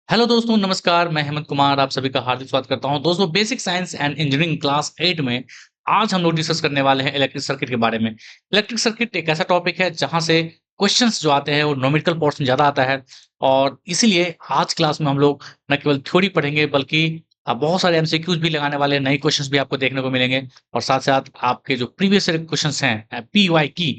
Hello दोस्तों, नमस्कार। मैं हेमंत कुमार आप सभी का हार्दिक स्वागत करता हूं। दोस्तों, basic science and engineering class 8 में आज हम लोग डिस्कस करने वाले हैं इलेक्ट्रिक सर्किट के बारे में। इलेक्ट्रिक सर्किट एक ऐसा टॉपिक है जहां से क्वेश्चंस जो आते हैं वो न्यूमेरिकल पोर्शन ज़्यादा आता है और इसीलिए आज क्लास में हम लोग न केवल थ्योरी पढ़ेंगे बल्कि बहुत सारे एमसीक्यूज भी लगाने वाले हैं, नए क्वेश्चंस भी आपको देखने को मिलेंगे और साथ-साथ आपके जो प्रीवियस ईयर क्वेश्चंस हैं पीवाई की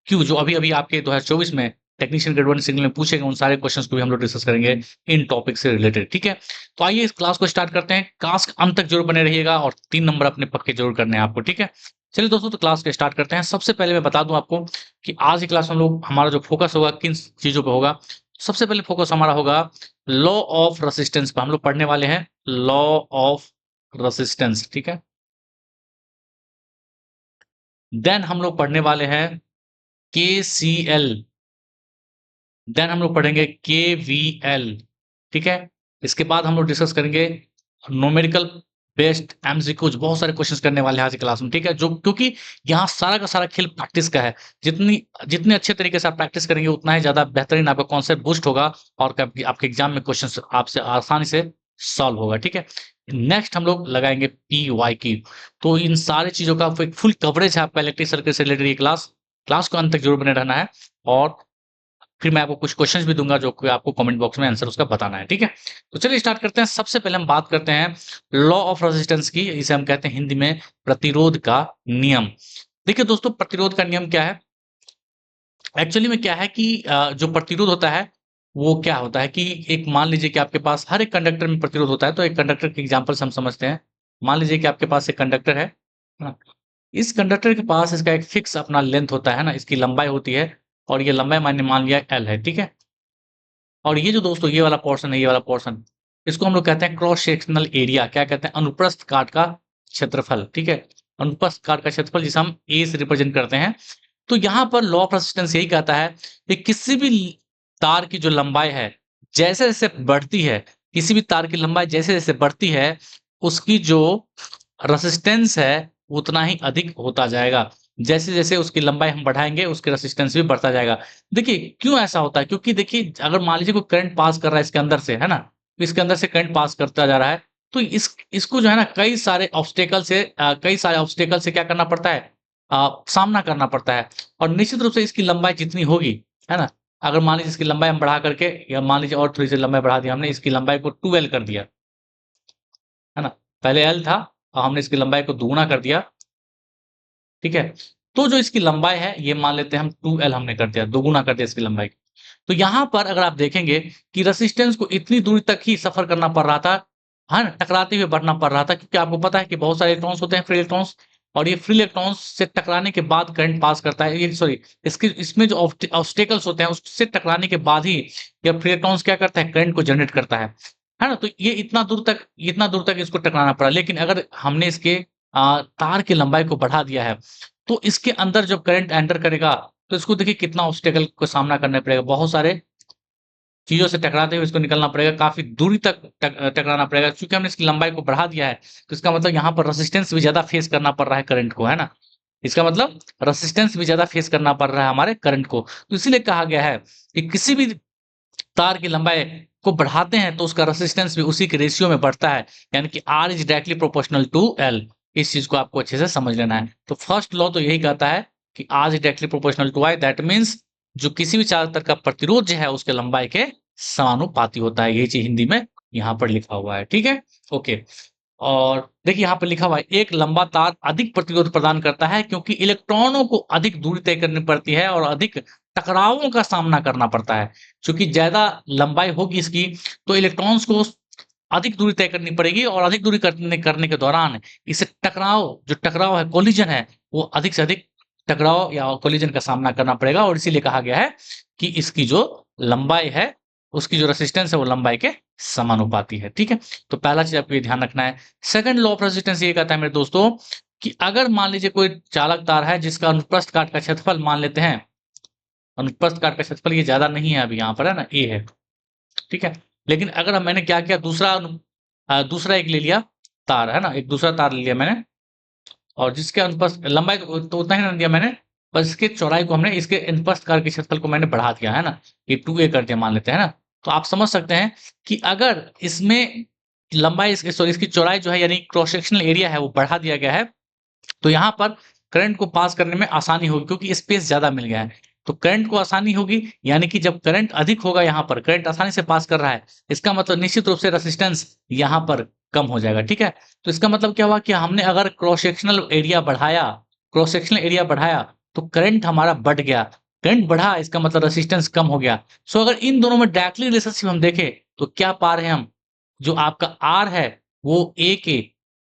क्यू जो अभी-अभी आपके 2024 में टेक्नीशियन ग्रेड 1 सिग्नल में पूछे गए उन सारे क्वेश्चंस को भी हम लोग डिस्कस करेंगे इन टॉपिक से रिलेटेड, ठीक है? तो आइए इस क्लास को स्टार्ट करते हैं। क्लास के अंत तक जरूर बने रहिएगा और 3 नंबर अपने पक्के जरूर करने हैं आपको, ठीक है? चलिए दोस्तों, तो क्लास को स्टार्ट करते हैं। सबसे पहले मैं बता दूं आपको कि आज की क्लास में हम लोग हमारा जो फोकस होगा किन चीजों पे होगा। सबसे पहले फोकस हमारा होगा लॉ ऑफ रेसिस्टेंस पे। हम लोग पढ़ने वाले हैं लॉ ऑफ रेसिस्टेंस, ठीक है? देन हम लोग पढ़ने वाले हैं केसीएल। देन हम लोग पढ़ेंगे केवीएल, ठीक है? इसके बाद हम लोग डिस्कस करेंगे न्यूमेरिकल बेस्ड एमसीक्यूज। बहुत सारे क्वेश्चंस करने वाले हैं आज की क्लास में, ठीक है? जो क्योंकि यहाँ सारा का सारा खेल प्रैक्टिस का है। जितनी जितने अच्छे तरीके से आप प्रैक्टिस करेंगे उतना ही ज्यादा बेहतरीन आपका कॉन्सेप्ट बूस्ट होगा और आपके एग्जाम में क्वेश्चंस आपसे आसानी से सॉल्व होगा, ठीक है? नेक्स्ट हम लोग लगाएंगे पी वाई की। तो इन सारी चीजों का एक फुल कवरेज है आपका इलेक्ट्रिक सर्किट से रिलेटेड। ये क्लास क्लास को अंत तक जरूर बने रहना है और फिर मैं आपको कुछ क्वेश्चंस भी दूँगा जो कि आपको कमेंट बॉक्स में आंसर उसका बताना है, ठीक है? तो चलिए स्टार्ट करते हैं। सबसे पहले हम बात करते हैं लॉ ऑफ रेजिस्टेंस की, इसे हम कहते हैं हिंदी में प्रतिरोध का नियम। देखिए दोस्तों, प्रतिरोध का नियम क्या है? एक्चुअली में क्या है कि जो प्रतिरोध होता है, वो क्या होता है कि एक मान लीजिए कि आपके पास हर एक कंडक्टर में प्रतिरोध होता है, तो एक कंडक्टर के एग्जांपल से हम समझते हैं। मान लीजिए कि आपके पास एक कंडक्टर है ना? इस कंडक्टर के पास इसका एक फिक्स अपना लेंथ होता है ना, इसकी लंबाई होती है और ये लंबाई मैंने मान लिया एल है, ठीक है? और ये जो दोस्तों ये वाला पोर्शन है, ये वाला पोर्शन, इसको हम लोग कहते हैं क्रॉस सेक्शनल एरिया। क्या कहते हैं? अनुप्रस्थ काट का क्षेत्रफल, ठीक है? अनुप्रस्थ काट का क्षेत्रफल जिसे हम ए से रिप्रेजेंट करते हैं। तो यहाँ पर लॉ ऑफ रेजिस्टेंस यही कहता है कि किसी भी तार की जो लंबाई है, जैसे-जैसे बढ़ती है, किसी भी तार की लंबाई जैसे-जैसे बढ़ती है, उसकी जो रेजिस्टेंस है, उतना ही अधिक होता जाएगा। जैसे-जैसे उसकी लंबाई हम बढ़ाएँगे, उसकी रेजिस्टेंस भी बढ़ता जाएगा। देखिए, क्यों ऐसा होता है? क्योंकि देखिए, अगर मान लीजिए कोई करंट पास कर रहा है इसके अंदर से, है ना? तो इसके अंदर से करंट पास करता जा रहा है, तो इसको जो है ना कई सारे ऑब्स्टेकल से क्या करना पड़ता है? सामना करना पड़ता है और निश्चित रूप से इसकी लंबाई जितनी होगी, है ना? अगर मान लीजिए इसकी लंबाई हम बढ़ा करके या मान लीजिए और थोड़ी-सी लंबाई बढ़ा दी हमने, इसकी लंबाई को 2L कर दिया, है ना? पहले L था और हमने इसकी लंबाई को दुगुना कर दिया, ठीक है? तो जो इसकी लंबाई है, ये मान लेते हैं हम 2L हमने कर दिया, दोगुना कर दिया इसकी लंबाई को। तो यहाँ पर अगर आप देखेंगे कि रेजिस्टेंस को इतनी दूरी तक ही सफ़र करना पड़ रहा था, है ना? टकराते हुए बढ़ना पड़ रहा था क्योंकि आपको पता है कि बहुत सारे इलेक्ट्रॉन्स होते हैं, फ्री इलेक्ट्रॉन्स, और ये फ्री इलेक्ट्रॉन्स से टकराने के बाद करंट पास करता है। ये सॉरी, इसके इसमें जो ऑब्स्टेकल्स होते हैं उससे टकराने के बाद ही ये फ्री इलेक्ट्रॉन्स क्या करता है? करंट को जनरेट करता है ना? तो ये इतना दूर तक इसको टकराना पड़ा। लेकिन अगर हमने इसके तार की लंबाई को बढ़ा दिया है, तो इसके अंदर जब करंट एंटर करेगा, तो इसको देखिए कितना ऑब्स्टेकल को सामना करना पड़ेगा। बहुत सारे चीज़ों से टकराते हुए इसको निकलना पड़ेगा, काफ़ी दूरी तक टकराना पड़ेगा। चूँकि हमने इसकी लंबाई को बढ़ा दिया है, तो इसका मतलब यहाँ पर रेजिस्टेंस भी ज़्यादा फेस करना पड़ रहा है करंट को, है ना? इसका मतलब रेजिस्टेंस भी ज़्यादा फेस करना पड़ रहा है हमारे करंट को। तो इसीलिए कहा गया है कि किसी भी तार की लंबाई को बढ़ाते हैं, तो उसका रेजिस्टेंस भी उसी के रेशियो में बढ़ता है। यानी कि R is directly proportional to L। इस चीज़ को आपको अच्छे से समझ लेना है। तो फर्स्ट लॉ तो यही कहता है कि R is directly proportional to I, that means जो किसी भी चार्ज तक का प्रतिरोध जो है उसके लंबाई के समानुपाती होता है। यही चीज़ हिंदी में यहाँ पर लिखा हुआ है, ठीक है? ओके। और देखिए यहाँ पे लिखा हुआ है, एक लंबा तार अधिक प्रतिरोध प्रदान करता है क्योंकि इलेक्ट्रॉनों को अधिक दूरी तय करनी पड़ती है और अधिक टकरावों का सामना करना पड़ता है। चूँकि ज़्यादा लंबाई होगी इसकी, तो इलेक्ट्रॉन्स को अधिक दूरी तय करनी पड़ेगी और अधिक दूरी करने करने के दौरान इसे जो टकराव है, कोलिजन है, वो अधिक से अधिक टकराव या कोलिजन का सामना करना पड़ेगा और इसीलिए कहा गया है कि इसकी जो लंबाई है, उसकी जो रेजिस्टेंस है, वो लंबाई के समानुपाती है, ठीक है? तो पहला चीज़ आपको ये ध्यान रखना है। सेकंड लॉ ऑफ रेजिस्टेंस ये कहता है मेरे दोस्तों कि अगर मान लीजिए कोई चालक तार है जिसका अनुप्रस्थ काट का क्षेत्रफल मान लेते हैं, अनुप्रस्थ काट का क्षेत्रफल ये ज़्यादा नहीं है अभी यहाँ पर, है ना? ए है, ठीक है? लेकिन अगर अब मैंने क्या किया, दूसरा एक ले लिया तार, है ना? एक दूसरा तार ले लिया मैंने और जिसके अनुप्रस्थ लंबाई तो उतना ही ना दिया मैंने, बस इसकी चौड़ाई को हमने इसके अनुप्रस्थ काट के क्षेत्रफल को मैंने बढ़ा दिया, है ना? ये 2a कर दिया मान लेते हैं ना? तो आप समझ सकते हैं कि अगर इसमें लंबाई सॉरी इसकी चौड़ाई जो है यानी क्रॉस सेक्शनल एरिया है वो बढ़ा दिया गया है, तो यहाँ पर करंट को पास करने में आसानी होगी क्योंकि स्पेस ज़्यादा मिल गया है। तो करंट को आसानी होगी, यानी कि जब करंट अधिक होगा यहाँ पर, करंट आसानी से पास कर रहा है, इसका मतलब निश्चित रूप से रेजिस्टेंस यहाँ पर कम हो जाएगा, ठीक है? तो इसका मतलब क्या हुआ कि हमने अगर क्रॉस सेक्शनल एरिया बढ़ाया, तो करंट हमारा बढ़ गया। करंट बढ़ा इसका मतलब रेजिस्टेंस कम हो गया। सो अगर इन दोनों में डायरेक्टली रिलेशनशिप हम देखें, तो क्या पा रहे हैं हम? जो आपका R है, वो A के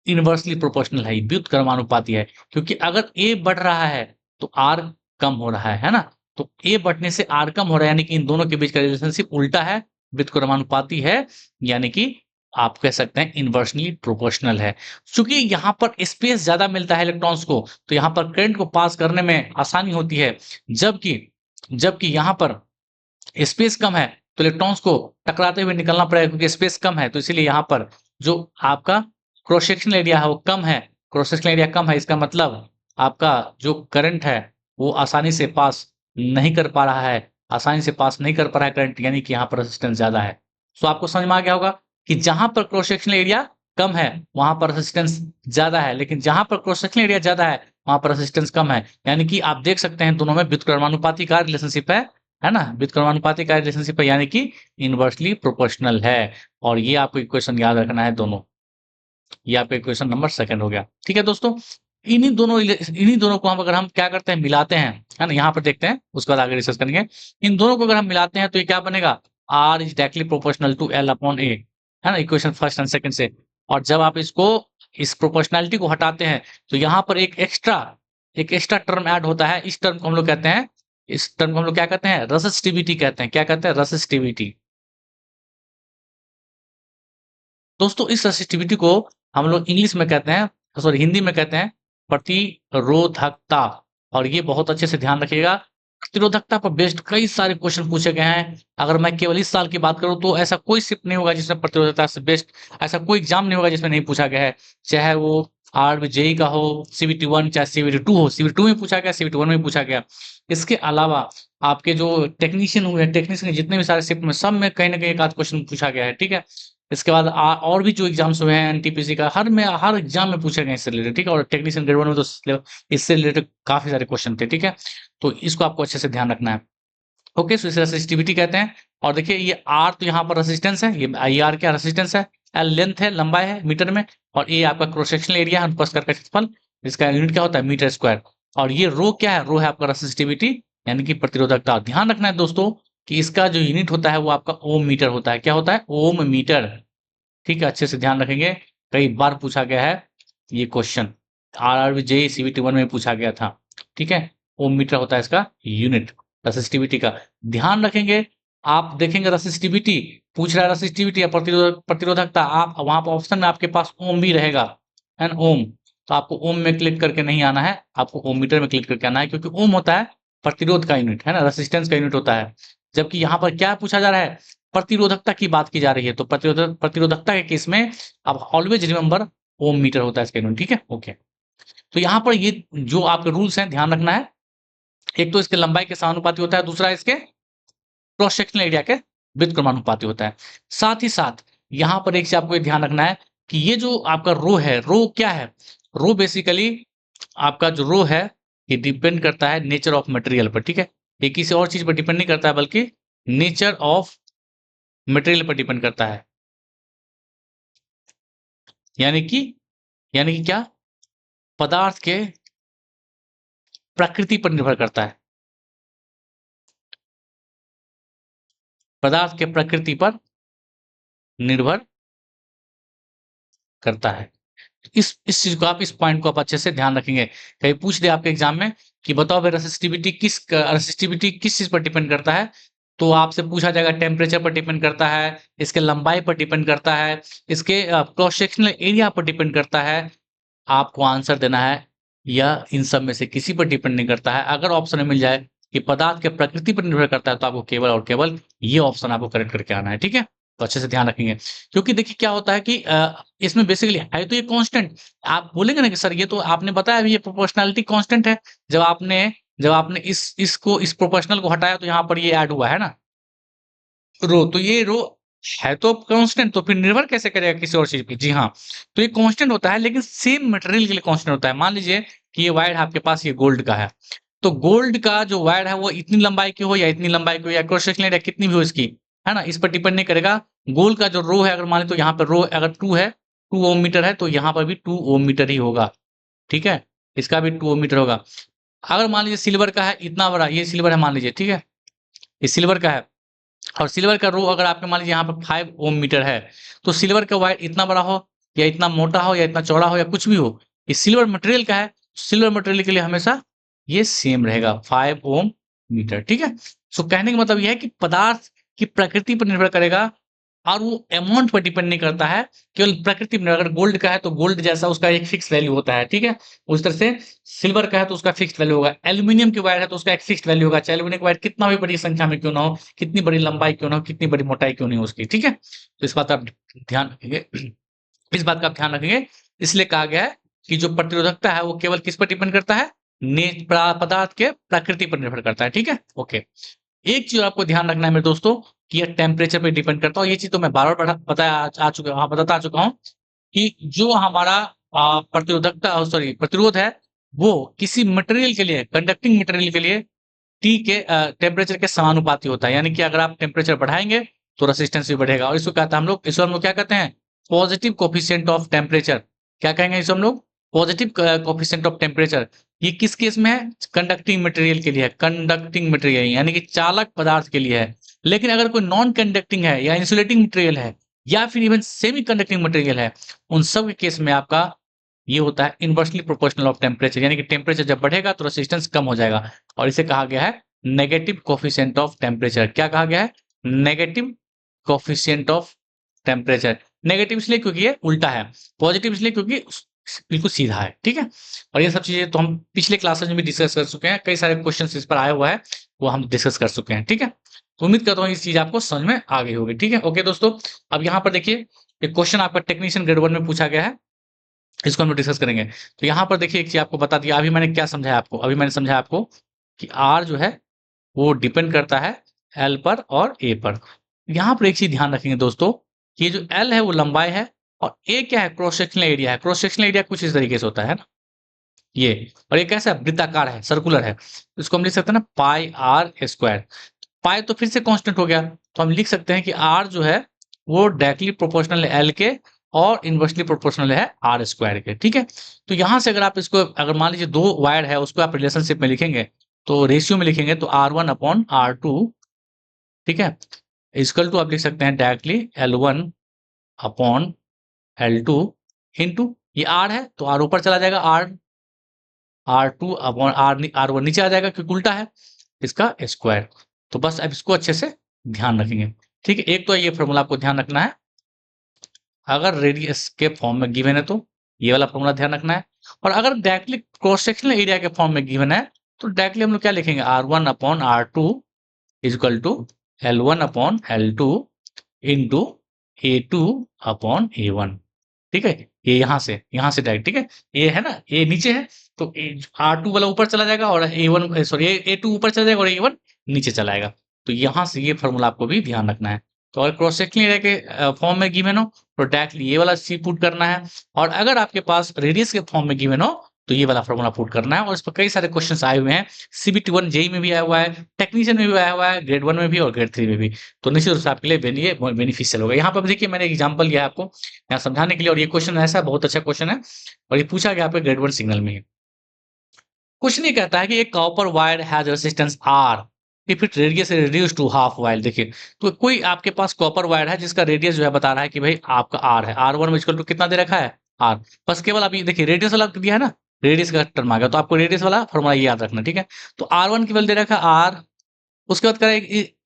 इन्वर्सली प्रोपोर्शनल है, व्युत्क्रमानुपाती है। क्योंकि अगर A बढ़ रहा है, तो R कम हो रहा है ना? तो A बढ़ने से R कम हो रहा है, यानी कि इन दोनों के बीच का रिलेशनशिप उल्टा है, व्युत्क्रमानुपाती है, यानी कि आप कह सकते हैं इन्वर्सली प्रोपोर्शनल है। चूँकि यहाँ पर स्पेस ज़्यादा मिलता है इलेक्ट्रॉन्स को, तो यहाँ पर करंट को पास करने में आसानी होती है। जबकि जबकि यहाँ पर स्पेस कम है, तो इलेक्ट्रॉन्स को टकराते हुए निकलना पड़ेगा क्योंकि स्पेस कम है, तो इसीलिए यहाँ पर जो आपका क्रॉस सेक्शनल एरिया है वो कम है। क्रॉस सेक्शनल एरिया कम है, इसका मतलब आपका जो करंट है वो आसानी से पास नहीं कर पा रहा है, आसानी से पास नहीं कर पा रहा है करंट, यानी कि यहाँ पर रेजिस्टेंस ज़्यादा है। सो आपको समझ में आ गया होगा कि जहाँ पर क्रॉस सेक्शनल एरिया कम है, वहाँ पर रेजिस्टेंस ज़्यादा है, लेकिन जहाँ पर क्रॉस सेक्शनल एरिया ज़्यादा है, वहाँ पर रेजिस्टेंस कम है। यानी कि आप देख सकते हैं दोनों में व्युत्क्रमानुपाती का रिलेशनशिप है ना? व्युत्क्रमानुपाती का रिलेशनशिप है, यानी कि इनवर्सली प्रोपोर्शनल है। और ये आपको इक्वेशन याद रखना है दोनों। ये आपका इक्वेशन नंबर 2 हो गया। ठीक है दोस्तों? इन्हीं दोनों को हम अगर हम क्या करते हैं मिलाते हैं, है ना? यहाँ पर देखते हैं, उसके बाद आगे डिस्कस करेंगे। इन दोनों को अगर हम मिलाते हैं तो ये क्या बनेगा? R is directly proportional to L upon A, है ना? इक्वेशन फर्स्ट एंड सेकंड से। और जब आप इसको इस प्रोपोर्शनैलिटी को हटाते हैं, तो यहाँ पर एक एक्स्ट्रा टर्म ऐड होता है। इस टर्म को हम लोग कहते हैं, इस टर्म को हम लोग क्या कहते हैं? रेसिस्टिविटी कहते हैं। क्या कहते हैं? रेसिस्टिविटी। दोस्तों इस रेसिस्टिविटी को हम लोग इंग्लिश में कहते हैं, सॉरी हिंदी में कहते हैं प्रतिरोधकता। और ये बहुत अच्छे से ध्यान रखिएगा, प्रतिरोधकता पर बेस्ड कई सारे क्वेश्चन पूछे गए हैं। अगर मैं केवल इस साल की बात करूं तो ऐसा कोई शिफ्ट नहीं होगा जिसमें प्रतिरोधकता से बेस्ड, ऐसा कोई एग्जाम नहीं होगा जिसमें नहीं पूछा गया है। चाहे वो आर जेई का हो, सीवीटी 1 चाहे सीवीटी 2 हो, सीवीटी 2 में पूछा गया, सीवीटी 1 में पूछा गया। इसके अलावा आपके जो टेक्नीशियन हुए, टेक्नीशियन के जितने भी सारे शिफ्ट में सब में कहीं ना कहीं एक आध क्वेश्चन पूछा गया है। ठीक है? इसके बाद और भी जो एग्जाम्स हुए हैं एनटीपीसी का, हर एग्जाम में पूछे गए इससे रिलेटेड। ठीक है? और टेक्नीशियन ग्रेड 1 में तो इससे रिलेटेड काफी सारे क्वेश्चन थे। ठीक है? तो इसको आपको अच्छे से ध्यान रखना है। ओके, सो इसे रेसिस्टिविटी कहते हैं। और देखिए ये आर तो यहाँ पर रेसिस्टेंस है, ये आई आर क्या रेसिस्टेंस है, एल लेंथ है, लंबाई है मीटर में, और ए आपका क्रॉस सेक्शनल एरिया है, अनुप्रस्थ का क्षेत्रफल, इसका यूनिट क्या होता है? Metre square. और ये रो क्या है? रो है आपका रेसिस्टिविटी, यानी कि प्रतिरोधकता। ध्यान रखना है दोस्तों कि इसका जो यूनिट होता है वो आपका ओम मीटर होता है। क्या होता है? ओम मीटर। ठीक है? अच्छे से ध्यान रखेंगे, कई बार पूछा गया है ये क्वेश्चन, आरआरबी जेईई सीवीटी 1 में पूछा गया था। ठीक है? ओम मीटर होता है इसका यूनिट रेसिस्टिविटी का। ध्यान रखेंगे, आप देखेंगे रेसिस्टिविटी पूछ रहा है, रेसिस्टिविटी या प्रतिरोधकता, आप वहां पर ऑप्शन में आपके पास ओम भी रहेगा, एन ओम। तो आपको ओम में क्लिक करके नहीं आना है, आपको ओम मीटर में क्लिक करके आना है, क्योंकि ओम होता है प्रतिरोध का यूनिट, है ना? रेसिस्टेंस का यूनिट होता है। जबकि यहाँ पर क्या पूछा जा रहा है? प्रतिरोधकता की बात की जा रही है। तो प्रतिरोधकता के केस में आप ऑलवेज रिमेंबर ओम मीटर होता है इसका यूनिट। ठीक है? ओके। तो यहाँ पर ये जो आपके रूल्स हैं ध्यान रखना है, एक तो इसके लंबाई के समानुपाती होता है, दूसरा इसके क्रॉस सेक्शनल एरिया के व्युत्क्रमानुपाती होता है। साथ ही साथ यहाँ पर एक चीज आपको ये ध्यान रखना है कि ये जो आपका रो है, रो क्या है? रो बेसिकली आपका जो रो है ये डिपेंड करता है नेचर ऑफ मटेरियल पर। ठीक है? ये किसी और चीज पर डिपेंड नहीं करता है, बल्कि नेचर ऑफ मटेरियल पर डिपेंड करता है। यानी कि क्या? पदार्थ के प्रकृति पर निर्भर करता है, पदार्थ के प्रकृति पर निर्भर करता है। इस चीज को आप, इस पॉइंट को आप अच्छे से ध्यान रखेंगे। कहीं पूछ दे आपके एग्जाम में कि बताओ भाई रेसिस्टिविटी किस चीज पर डिपेंड करता है, तो आपसे पूछा जाएगा टेम्परेचर पर डिपेंड करता है, इसके लंबाई पर डिपेंड करता है, इसके क्रॉस सेक्शनल एरिया पर डिपेंड करता है। आपको आंसर देना है या इन सब में से किसी पर डिपेंड नहीं करता है। अगर ऑप्शन में मिल जाए कि पदार्थ के प्रकृति पर निर्भर करता है, तो आपको केवल और केवल ये ऑप्शन आपको करेक्ट करके आना है। ठीक है? तो अच्छे से ध्यान रखेंगे, क्योंकि देखिए क्या होता है कि इसमें बेसिकली है तो ये कांस्टेंट। आप बोलेंगे ना कि सर ये तो आपने बताया अभी ये प्रोपोर्शनैलिटी कांस्टेंट है, जब आपने इस प्रोपोर्शनल को हटाया तो यहाँ पर ये ऐड हुआ है ना। रो, तो ये रो है तो कांस्टेंट, तो फिर निर्भर कैसे करेगा किसी और चीज पे? जी हाँ, तो ये कांस्टेंट होता है, लेकिन सेम मटेरियल के लिए कांस्टेंट होता है। मान लीजिए कि ये वायर आपके पास ये गोल्ड का है, तो गोल्ड का जो वायर है वो इतनी लंबाई की हो या इतनी लंबाई की हो या क्रॉस सेक्शन एरिया कितनी भी हो इसकी, है ना, इस पर डिपेंड नहीं करेगा। गोल्ड का जो रो है, अगर मान ली तो यहाँ पर रो अगर 2 है, 2 ओम मीटर है, तो यहाँ पर भी 2 ओम मीटर ही होगा, ठीक है, इसका भी 2 ओम मीटर होगा। अगर मान लीजिए सिल्वर का है इतना बड़ा, ये सिल्वर है मान लीजिए, ठीक है, ये सिल्वर का है, और सिल्वर का रो अगर आपके मान लीजिए यहाँ पर 5 ओम मीटर है, तो सिल्वर का वायर इतना बड़ा हो या इतना मोटा हो या इतना चौड़ा हो या कुछ भी हो, ये सिल्वर मटेरियल का है, सिल्वर मटेरियल के लिए हमेशा ये सेम रहेगा 5 ओम मीटर, ठीक है। सो कहने का मतलब ये है कि पदार्थ की प्रकृति पर निर्भर करेगा और वो अमाउंट पर डिपेंड नहीं करता है, केवल प्रकृति में। अगर गोल्ड का है तो गोल्ड जैसा उसका एक फिक्स वैल्यू होता है, ठीक है, उस तरह से सिल्वर का है तो उसका फिक्स वैल्यू होगा, एल्यूमिनियम की वायर है तो उसका एक फिक्स वैल्यू होगा, चाहे एल्यूमिनियम की वायर कितना भी बड़ी संख्या में क्यों ना हो, कितनी बड़ी लंबाई क्यों ना हो, कितनी बड़ी मोटाई क्यों नहीं हो उसकी, ठीक है। तो इस बात का आप ध्यान रखेंगे, इस बात का आप ध्यान रखेंगे। इसलिए कहा गया है कि जो प्रतिरोधकता है वो केवल किस पर डिपेंड करता है, पदार्थ के प्रकृति पर निर्भर करता है, ठीक है, ओके। एक चीज आपको ध्यान रखना है मेरे दोस्तों, कि ये टेम्परेचर पे डिपेंड करता है, ये चीज तो मैं बार बार बताया आ चुका हाँ बताता आ चुका हूँ कि जो हमारा प्रतिरोधकता सॉरी प्रतिरोध है, वो किसी मटेरियल के लिए, कंडक्टिंग मटेरियल के लिए टी के टेम्परेचर के समानुपाती होता है। यानी कि अगर आप टेम्परेचर बढ़ाएंगे तो रेसिस्टेंस भी बढ़ेगा, और इसको कहते हैं हम लोग, इसको हम लोग क्या कहते हैं, पॉजिटिव कोफिशिएंट ऑफ टेम्परेचर। क्या कहेंगे इसको हम लोग, पॉजिटिव कोफिशिएंट ऑफ टेम्परेचर। ये किस केस में है, कंडक्टिंग मटेरियल के लिए है, कंडक्टिंग मटेरियल यानी कि चालक पदार्थ के लिए है। लेकिन अगर कोई नॉन कंडक्टिंग है या इंसुलेटिंग मटेरियल है या फिर इवन सेमी कंडक्टिंग मटेरियल है, उन सब के केस में आपका ये होता है इनवर्सली प्रोपोर्शनल ऑफ टेम्परेचर, यानी कि टेम्परेचर जब बढ़ेगा तो रेसिस्टेंस कम हो जाएगा, और इसे कहा गया है नेगेटिव कोफिशिएंट ऑफ टेम्परेचर। क्या कहा गया है, negative coefficient of temperature. Negative इसलिए क्योंकि ये उल्टा है, पॉजिटिव इसलिए क्योंकि बिल्कुल सीधा है, ठीक है। और ये सब चीजें तो हम पिछले क्लासेस में भी डिस्कस कर चुके हैं, कई सारे क्वेश्चन इस पर आया हुआ है, वो हम डिस्कस कर चुके हैं, ठीक है। तो उम्मीद करता हूँ इस चीज आपको समझ में आ गई होगी, ठीक है, ओके दोस्तों। अब यहाँ पर देखिए एक क्वेश्चन आपका टेक्नीशियन ग्रेड 1 में पूछा गया है, इसको हम लोग डिस्कस करेंगे। तो यहाँ पर देखिए एक चीज आपको बता दिया, अभी मैंने क्या समझाया आपको, अभी मैंने समझाया आपको कि आर जो है वो डिपेंड करता है एल पर और ए पर। यहाँ पर एक चीज ध्यान रखेंगे दोस्तों, कि ये जो एल है वो लंबाई है, और ए क्या है, क्रॉस सेक्शनल एरिया है। क्रॉस सेक्शनल एरिया कुछ इस तरीके से होता है ना, ये, और ये कैसा है, वृत्ताकार है, सर्कुलर है, इसको हम लिख सकते हैं ना पाई आर स्क्वायर। पाई तो फिर से कांस्टेंट हो गया, तो हम लिख सकते हैं कि आर जो है वो डायरेक्टली प्रोपोर्शनल है एल के और इनवर्सली प्रोपोर्शनल है आर स्क्वायर के, ठीक है। तो यहाँ से अगर आप इसको, अगर मान लीजिए दो वायर है उसको आप रिलेशनशिप में लिखेंगे, तो रेशियो में लिखेंगे तो R1 अपॉन R2, ठीक है, इक्वल टू आप लिख सकते हैं directly L1 upon L2 into ये R है तो R ऊपर चला जाएगा, R2 अपॉन R1 नीचे आ जाएगा क्योंकि उल्टा है, इसका स्क्वायर। तो बस अब इसको अच्छे से ध्यान रखेंगे, ठीक है। एक तो ये फॉर्मूला आपको ध्यान रखना है, अगर रेडियस के फॉर्म में गिवन है तो ये वाला फॉर्मूला ध्यान रखना है, और अगर डायरेक्टली क्रॉस सेक्शनल एरिया के फॉर्म में गिवन है तो डायरेक्टली हम लोग क्या लिखेंगे, R1 upon R2 equal to L1 upon L2 into A2 upon A1, ठीक है। ये यहाँ से डायरेक्ट, ठीक है, ये है ना, ये नीचे है तो R2 वाला ऊपर चला जाएगा और A1 सॉरी A2 ऊपर चला जाएगा और A1 नीचे चला आएगा। तो यहाँ से ये फॉर्मूला आपको भी ध्यान रखना है। तो अगर क्रॉस सेक्शनल एरिया के फॉर्म में गिवन हो तो डायरेक्टली ये वाला सी पुट करना है, और अगर आपके पास रेडियस के फॉर्म में गिवन हो तो ये वाला फॉर्मूला पुट करना है। और इस पर कई सारे क्वेश्चंस आए हुए हैं, सीबीटी 1 जेई में भी आया हुआ है, टेक्नीशियन में भी आया हुआ है, ग्रेड 1 में भी और ग्रेड 3 में भी। तो निश्चित रूप से आपके लिए बेनिफिशियल होगा। यहाँ पर देखिए मैंने एग्जाम्पल लिया है आपको यहाँ समझाने के लिए, और ये क्वेश्चन ऐसा है, बहुत अच्छा क्वेश्चन है, और ये पूछा गया आपके ग्रेड 1 सिग्नल में। क्वेश्चन ये कहता है कि एक copper wire has resistance R if it radius reduce to half wire. देखिए तो कोई आपके पास कॉपर वायर है जिसका रेडियस जो है बता रहा है कि भाई आपका आर है, R1 इक्वल टू कितना दे रखा है आर, बस केवल अभी देखिए रेडियस वाला दिया है ना, रेडियस का टर्म आ गया, तो आपको रेडियस वाला फॉर्मूला याद रखना, ठीक है। तो R1 केवल दे रखा है आर, उसके बाद करें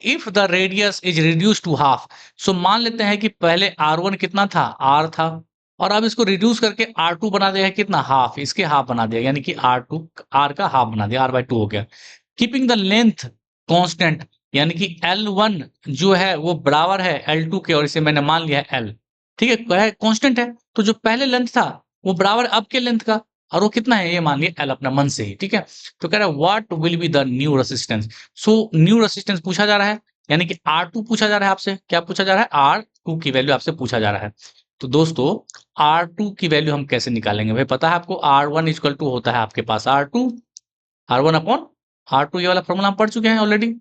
if the radius is reduce to half. So मान लेते हैं कि पहले R1 कितना था, आर था, और अब इसको रिड्यूस करके R2 बना दिया है कितना, हाफ, इसके हाफ बना दिया, यानी कि R2 आर का हाफ बना दिया, R/2 हो गया। कीपिंग द लेंथ कांस्टेंट, यानी कि L1 जो है वो बराबर है L2 के, और इसे मैंने मान लिया है L, ठीक है, कांस्टेंट है, तो जो पहले लेंथ था वो बराबर अब के लेंथ का, और वो कितना है ये मान लिया L अपना मन से ही, ठीक है। तो कह रहा है what will be the new resistance. So new resistance पूछा जा रहा है, यानी कि R2 पूछा जा रहा है आपसे, क्या पूछा जा रहा है? R2 की वैल्यू आपसे पूछा जा रहा है। तो दोस्तों R2 की वैल्यू हम कैसे निकालेंगे भाई? पता है आपको R1 इक्वल टू होता है आपके पास R1 अपॉन R2, ये वाला फॉर्मूला हम पढ़ चुके हैं ऑलरेडी,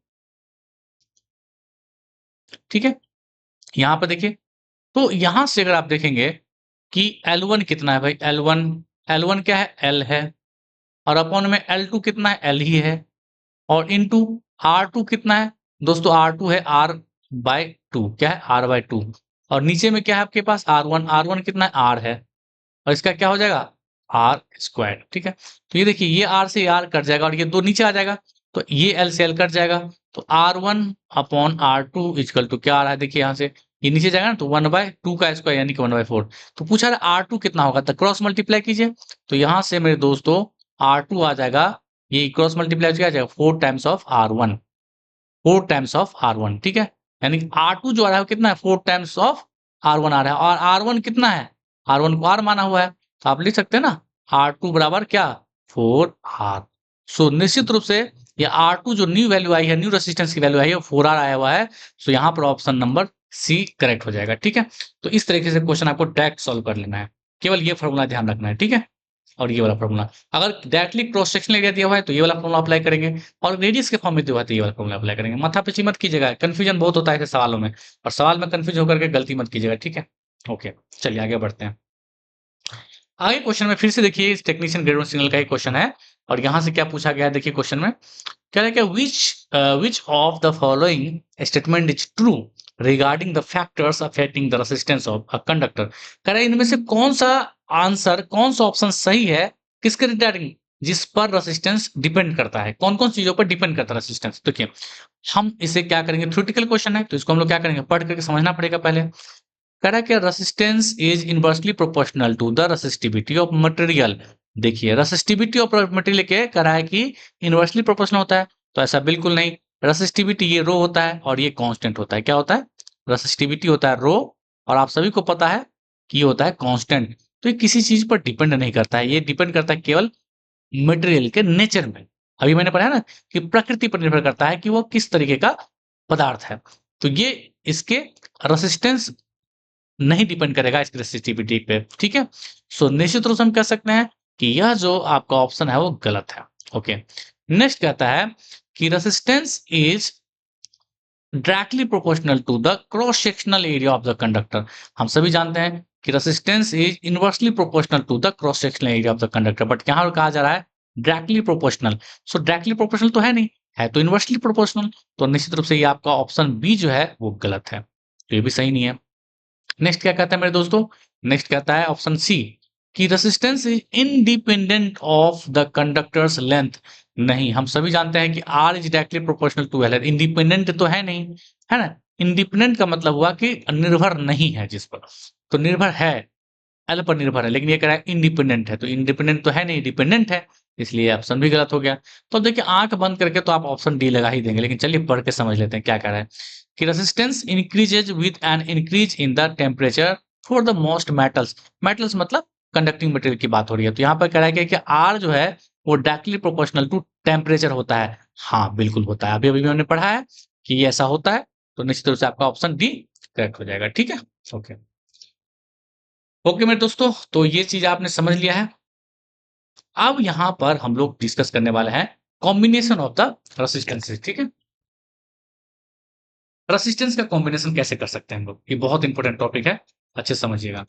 ठीक है। यहाँ पर देखिए, तो यहाँ से अगर आप देखेंगे कि L1 कितना है भाई? L1 क्या है? L है, और अपॉन में L2 कितना है? L ही है, और इनटू R2 कितना है दोस्तों? R2 है R/2, क्या है? R/2, और नीचे में क्या है आपके पास? R1 कितना है? R है, और इसका क्या हो जाएगा? R स्क्वायर, ठीक है। तो ये देखिए, ये R से R कट जाएगा और ये 2 नीचे आ जाएगा, तो ये L से L कट जाएगा, तो R1 upon R2 equal to क्या आ रहा है? देखिए यहाँ से ये नीचे जाएगा ना, तो 1/2 का स्क्वायर यानी कि 1/4। तो पूछा रहा R2 कितना होगा, तो क्रॉस मल्टीप्लाई कीजिए। तो यहाँ से मेरे दोस्तों R2 आ जाएगा, ये क्रॉस मल्टीप्लाई क्या आ जाएगा? 4 times of R1, 4 times of R1, ठीक है। यानी कि R2 जो आ रहा है वो कितना है? 4 टाइम्स ऑफ R1 आ रहा है, और R1 कितना है? R1 को R माना हुआ है, तो आप लिख सकते हैं ना R2 बराबर क्या? 4R। सो निश्चित रूप से ये R2 जो न्यू वैल्यू आई है, न्यू रेजिस्टेंस की वैल्यू आई है, वो 4R आया हुआ है। सो यहाँ पर ऑप्शन नंबर सी करेक्ट हो जाएगा, ठीक है। तो इस तरीके से क्वेश्चन आपको डायरेक्ट सॉल्व कर लेना है, केवल ये फॉर्मूला ध्यान रखना है, ठीक है। और ये वाला फॉर्मूला, अगर डायरेक्टली क्रॉस सेक्शनल एरिया दिया हुआ है तो ये वाला फॉर्मूला अप्लाई करेंगे, और रेडियस के फॉर्म में दिया हुआ है तो ये वाला फॉर्मूला अप्लाई करेंगे। माथापच्ची मत कीजिएगा, कंफ्यूजन बहुत होता है ऐसे सवालों में, और सवाल में कंफ्यूज होकर के गलती मत कीजिएगा, ठीक है। ओके, चलिए आगे बढ़ते हैं। आगे क्वेश्चन में फिर से देखिए, इस टेक्नीशियन ग्रेड 1 सिग्नल का ही क्वेश्चन है, और यहाँ से क्या पूछा गया है देखिए क्वेश्चन में, कह रहा है कि which of the following statement is true regarding the factors affecting the resistance of a conductor। कह रहा है इनमें से कौन सा आंसर, कौन सा ऑप्शन सही है, किसके रिगार्डिंग, जिस पर रेसिस्टेंस डिपेंड करता है, कौन कौन चीजों पर डिपेंड करता है रेसिस्टेंस। देखिए हम इसे क्या करेंगे, थ्योरेटिकल क्वेश्चन है तो इसको हम लोग क्या करेंगे, पढ़ करके समझना पड़ेगा पहले। कह रहा है कि resistance is inversely proportional to the resistivity of material. देखिए रेसिस्टिविटी ऑफ मटेरियल के कह रहा है कि इनवर्सली प्रोपोर्शनल होता है, तो ऐसा बिल्कुल नहीं। रेसिस्टिविटी ये रो होता है और ये कांस्टेंट होता है, क्या होता है? रेसिस्टिविटी होता है रो, और आप सभी को पता है कि ये होता है कांस्टेंट। तो ये किसी चीज पर डिपेंड नहीं करता है, ये डिपेंड करता है केवल मटेरियल के नेचर में। अभी मैंने पढ़ा ना कि प्रकृति पर निर्भर करता है कि वो किस तरीके का पदार्थ है, तो ये इसके रेसिस्टेंस नहीं डिपेंड करेगा इसकी रेसिस्टिविटी पे, ठीक है। सो निश्चित रूप से हम कह सकते हैं कि यह जो आपका ऑप्शन है वो गलत है। ओके, नेक्स्ट कहता है कि resistance is directly proportional to the cross sectional area of the conductor. हम सभी जानते हैं कि resistance is inversely proportional to the cross sectional area of the conductor, but यहाँ कहा जा रहा है directly proportional. So directly proportional तो है नहीं, है तो इनवर्सली प्रोपोर्शनल, तो निश्चित रूप से ये आपका ऑप्शन बी जो है वो गलत है, तो ये भी सही नहीं है। नेक्स्ट क्या कहता है मेरे दोस्तों, नेक्स्ट कहता है ऑप्शन सी कि resistance is independent of the conductor's length. नहीं, हम सभी जानते हैं कि R is directly proportional to L, independent तो है नहीं, है ना। इंडिपेंडेंट का मतलब हुआ कि निर्भर नहीं है जिस पर, तो निर्भर है, एल पर निर्भर है, लेकिन ये कह रहा है इंडिपेंडेंट है, तो इंडिपेंडेंट तो है नहीं, डिपेंडेंट है, इसलिए ऑप्शन भी गलत हो गया। तो देखिए आंख बंद करके तो आप ऑप्शन डी लगा ही देंगे, लेकिन चलिए पढ़ के समझ लेते हैं क्या कह रहा है कि resistance increases with an increase in the temperature for the most metals. Metals मतलब कंडक्टिंग मटेरियल की बात हो रही है, तो यहाँ पर कह रहा है कि आर जो है वो डायरेक्टली प्रोपोर्शनल टू टेम्परेचर होता है। हाँ बिल्कुल होता है, अभी अभी हमने पढ़ा है कि ये ऐसा होता है, तो निश्चित रूप से आपका ऑप्शन डी करेक्ट हो जाएगा, ठीक है। ओके ओके मेरे दोस्तों, तो ये चीज आपने समझ लिया है। अब यहां पर हम लोग डिस्कस करने वाले हैं कॉम्बिनेशन ऑफ द रेसिस्टेंसेस, ठीक है। रेसिस्टेंस का कॉम्बिनेशन कैसे कर सकते हैं हम लोग, ये बहुत इंपॉर्टेंट टॉपिक है, अच्छे से समझिएगा।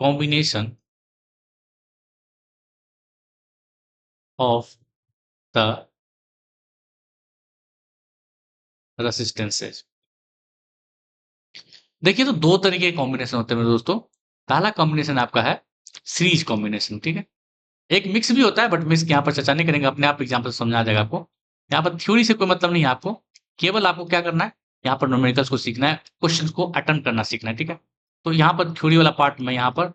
Combination of the resistances. देखिए तो दो तरीके के कॉम्बिनेशन होते हैं मेरे दोस्तों। पहला कॉम्बिनेशन आपका है सीरीज कॉम्बिनेशन, ठीक है। एक मिक्स भी होता है, बट मिक्स यहाँ पर चर्चा नहीं करेंगे, अपने आप एग्जाम्पल समझ आ जाएगा आपको। यहाँ पर थ्योरी से कोई मतलब नहीं है आपको, केवल आपको क्या करना है, यहाँ पर न्यूमेरिकल्स को सीखना है, क्वेश्चन को अटेम्प्ट करना सीखना है, ठीक है। तो यहाँ पर थ्योरी वाला पार्ट मैं यहाँ पर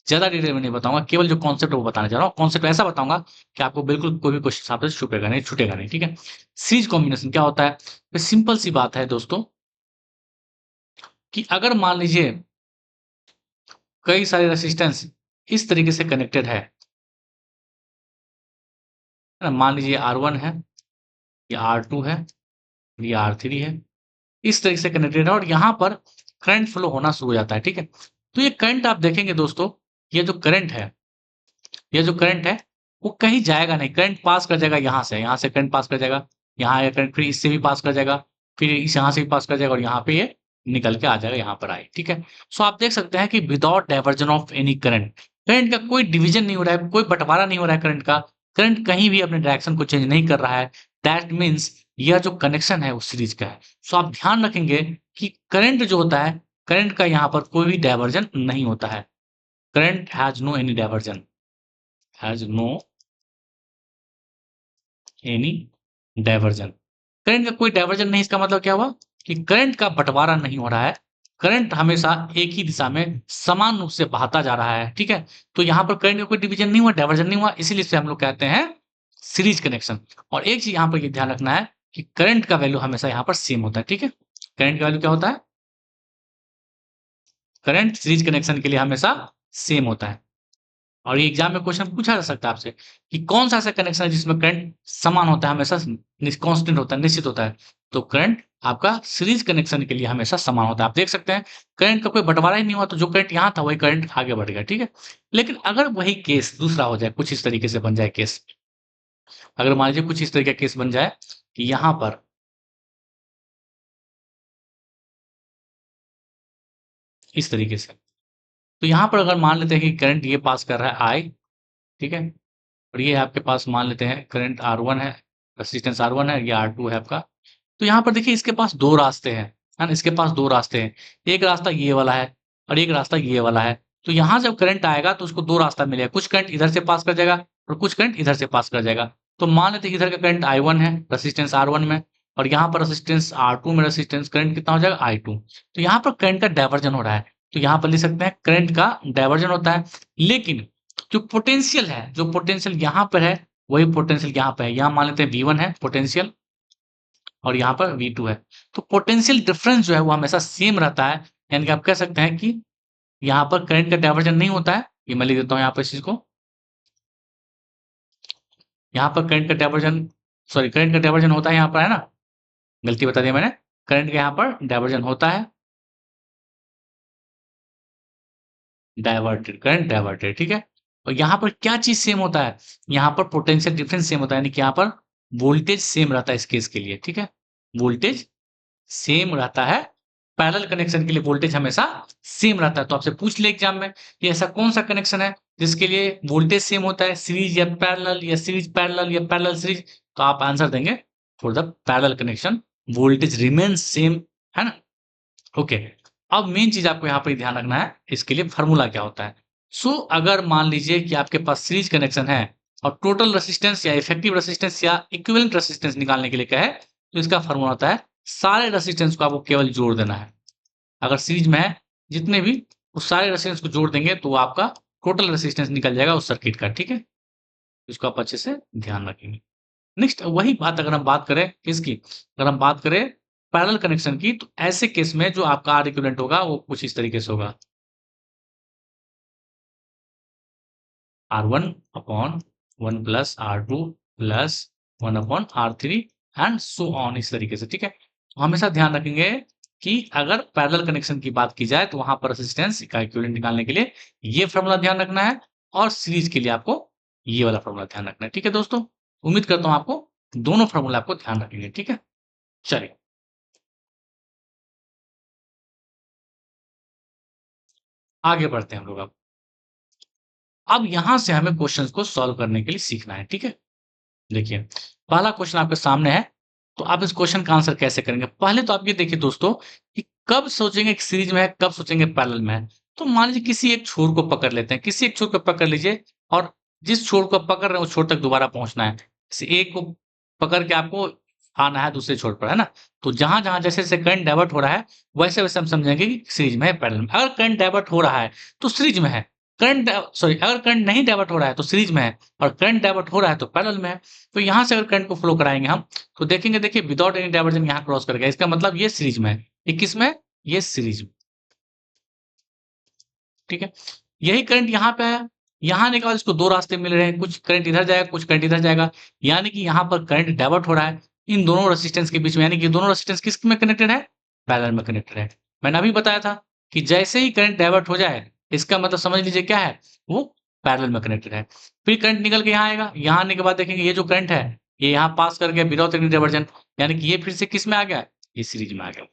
ज्यादा डिटेल में नहीं बताऊंगा, केवल जो कॉन्सेप्ट है वो बताना चाह रहा हूँ। कॉन्सेप्ट ऐसा बताऊंगा कि आपको बिल्कुल कोई भी क्वेश्चन आपसे छूटेगा नहीं, ठीक है। सीरीज कॉम्बिनेशन क्या होता है, सिंपल सी बात है दोस्तों, कि अगर मान लीजिए कई सारे रेसिस्टेंस इस तरीके से कनेक्टेड है ना? मान लीजिए R1 है, ये R2 है, ये R3 है, इस तरीके से कनेक्टेड है और यहाँ पर करंट फ्लो होना शुरू हो जाता है, ठीक है? तो ये करंट आप देखेंगे दोस्तों, ये जो करंट है, ये जो करंट है, वो कहीं जाएगा नहीं, करंट पास कर जाएगा यहाँ से करंट पास कर जाएगा, यहाँ आएगा करंट, फिर इससे भी पास कर जाएगा, फिर इस यहाँ से भी पास कर जाएगा और यहाँ पे ये निकल के आ जाएगा, यहाँ पर आए, ठीक है? सो आप देख सकते हैं कि without diversion of any current, current का कोई डिवीजन नहीं हो रहा है, कोई बँटवारा नहीं हो रहा है करंट का, करंट कहीं भी अपने डायरेक्शन को चेंज नहीं कर रहा है, दैट मीन्स यह जो कनेक्शन है वो सीरीज का है। सो आप ध्यान रखेंगे कि करंट जो होता है, करंट का यहाँ पर कोई भी डाइवर्जन नहीं होता है। Current has no any diversion, has no any diversion. Current का कोई डाइवर्जन नहीं, इसका मतलब क्या हुआ कि करंट का बँटवारा नहीं हो रहा है। करंट हमेशा एक ही दिशा में समान रूप से बहता जा रहा है, ठीक है? तो यहाँ पर करंट का कोई डिवीजन नहीं हुआ, डाइवर्जन नहीं हुआ, इसीलिए इसे हम लोग कहते हैं सीरीज कनेक्शन। और एक चीज़ यहाँ पर ये ध्यान रखना है कि करंट का वैल्यू हमेशा यहाँ पर सेम होता है, ठीक है? करंट का वैल्यू क्या होता है? करंट सीरीज कनेक्शन के लिए हमेशा सेम होता है। और ये एग्जाम में क्वेश्चन पूछा जा सकता है आपसे कि कौन सा ऐसा कनेक्शन है जिसमें करंट समान होता है, हमेशा कांस्टेंट होता है, निश्चित होता है? तो करंट आपका सीरीज कनेक्शन के लिए हमेशा समान होता है। आप देख सकते हैं करंट का कोई बंटवारा ही नहीं हुआ, तो जो करंट यहाँ था वही करंट आगे बढ़ गया, ठीक है? लेकिन अगर वही केस दूसरा हो जाए, कुछ इस तरीके से बन जाए केस, अगर मान लीजिए कुछ इस तरीके का केस बन जाए कि यहाँ पर इस तरीके से, तो यहाँ पर अगर मान लेते हैं कि करंट ये पास कर रहा है आई, ठीक है? और ये आपके पास मान लेते हैं करंट R1 है, रेजिस्टेंस R1 है, ये R2 है आपका। तो यहाँ पर देखिए इसके पास 2 रास्ते हैं, है ना? इसके पास 2 रास्ते हैं। एक रास्ता ये वाला है और एक रास्ता ये वाला है। तो यहाँ जब करंट आएगा तो उसको 2 रास्ता मिलेगा। कुछ करंट इधर से पास कर जाएगा और कुछ करंट इधर से पास कर जाएगा। तो मान लेते हैं इधर का करंट I1 है, रेजिस्टेंस R1 में, और यहाँ पर रेजिस्टेंस R2 में रेजिस्टेंस करंट कितना हो जाएगा? I2। तो यहाँ पर करंट का डाइवर्जन हो रहा है। तो यहाँ पर लिख सकते हैं करंट का डाइवर्जन होता है। लेकिन जो पोटेंशियल है, जो पोटेंशियल यहाँ पर है, वही पोटेंशियल यहाँ पे है। यहाँ मान लेते हैं V1 है पोटेंशियल और यहाँ पर V2 है। तो पोटेंशियल डिफरेंस जो है वो हमेशा सेम रहता है। यानी कि आप कह सकते हैं कि यहाँ पर करंट का डाइवर्जन नहीं होता है। ये मैं लिख देता हूँ यहाँ पर इस चीज़ को। यहाँ पर करंट का डाइवर्जन, सॉरी, करंट का डाइवर्जन होता है यहाँ पर, है ना? गलती बता दिया मैंने। करंट का यहाँ पर डाइवर्जन होता है। डाइवर्टेड, करंट डाइवर्टेड, ठीक है? और यहाँ पर क्या चीज़ सेम होता है? यहाँ पर पोटेंशियल डिफरेंस सेम होता है, यानी कि यहाँ पर वोल्टेज सेम रहता है इस केस के लिए, ठीक है? वोल्टेज सेम रहता है। पैरेलल कनेक्शन के लिए वोल्टेज हमेशा सेम रहता है। तो आपसे पूछ ले एग्जाम में कि ऐसा कौन-सा कनेक्शन है जिसके लिए वोल्टेज सेम होता है, सीरीज या पैरेलल या सीरीज पैरेलल या पैरेलल सीरीज? तो आप आंसर देंगे for the parallel connection, voltage remains same, है ना? ओके। अब मेन चीज़ आपको यहाँ पे ध्यान रखना है, इसके लिए फ़ॉर्मूला क्या होता है। सो अगर मान लीजिए कि आपके पास सीरीज कनेक्शन है और टोटल रेजिस्टेंस या इफेक्टिव रेजिस्टेंस या इक्विवेलेंट रेजिस्टेंस निकालने के लिए कहे, तो इसका फ़ॉर्मूला होता है सारे रेजिस्टेंस को आपको केवल जोड़ देना है। अगर सीरीज में है, जितने भी उस सारे रेजिस्टेंस को जोड़ देंगे तो वो आपका टोटल रेजिस्टेंस निकल जाएगा उस सर्किट का, ठीक है? इसको आप अच्छे से ध्यान रखेंगे। नेक्स्ट वही बात अगर हम बात करें किसकी? अगर हम बात करें पैरेलल कनेक्शन की, तो ऐसे केस में जो आपका आर इक्विवेलेंट होगा वो कुछ इस तरीके से होगा। R1 upon 1 plus R2 plus 1 upon R3 and so on, इस तरीके से, ठीक है? तो हमेशा ध्यान रखेंगे कि अगर पैरेलल कनेक्शन की बात की जाए तो वहां पर रेजिस्टेंस का इक्विवेलेंट निकालने के लिए ये फॉर्मूला ध्यान रखना है और सीरीज के लिए आपको ये वाला फॉर्मूला ध्यान रखना है, ठीक है दोस्तों? उम्मीद करता हूँ आपको दोनों फॉर्मूला आपको ध्यान रखेंगे, ठीक है? चलिए आगे बढ़ते हैं हम लोग। अब यहाँ से हमें क्वेश्चंस को सॉल्व करने के लिए सीखना है, ठीक है? देखिए, पहला क्वेश्चन आपके सामने है, तो आप इस क्वेश्चन का आंसर कैसे करेंगे? पहले तो आप ये देखिए दोस्तों कि कब सोचेंगे कि सीरीज में है, कब सोचेंगे पैरेलल में है। तो मान लीजिए किसी एक छोर को पकड़ लेते हैं, किसी एक छोर को पकड़ लीजिए और जिस छोर को आप पकड़ रहे हैं उस छोर तक दोबारा पहुँचना है। किसी एक को पकड़ के आपको आना है दूसरे छोर पर, है ना? तो जहाँ-जहाँ जैसे-जैसे करंट डाइवर्ट हो रहा है, वैसे-वैसे हम समझेंगे कि सीरीज में है, पैरेलल में। अगर करंट डाइवर्ट हो रहा है, तो सीरीज में है। अगर करंट नहीं डाइवर्ट हो रहा है तो सीरीज में है और करंट डाइवर्ट हो रहा है तो पैरेलल में है। तो यहाँ से अगर करंट को फ्लो कराएँगे हम, तो देखेंगे, देखिए विदाउट एनी डाइवर्जन यहाँ क्रॉस कर गया। इसका मतलब ये सीरीज में है। ये किस में है? ये सीरीज में। ठीक है? यही करंट यहाँ पे है, यहाँ आने के बाद इसको 2 रास्ते मिल रहे हैं, कुछ करंट इधर जाएगा, कुछ करंट इधर जाएगा, यानी कि यहाँ पर करंट डाइवर्ट हो रहा है इन दोनों रेजिस्टेंस के बीच में, यानी कि दोनों रेजिस्टेंस किस में कनेक्टेड है? पैरेलल में कनेक्टेड है। मैंने अभी बताया था कि जैसे ही करंट डाइवर्ट हो जाए, इसका मतलब समझ लीजिए क्या है? वो पैरेलल में कनेक्टेड है। फिर करंट निकल के यहाँ आएगा, यहाँ आने के बाद देखेंगे ये जो करंट है, ये यहाँ पास कर गया विदाउट एनी डाइवर्जन, यानी कि ये फिर से किस में आ गया? ये सीरीज में आ गया।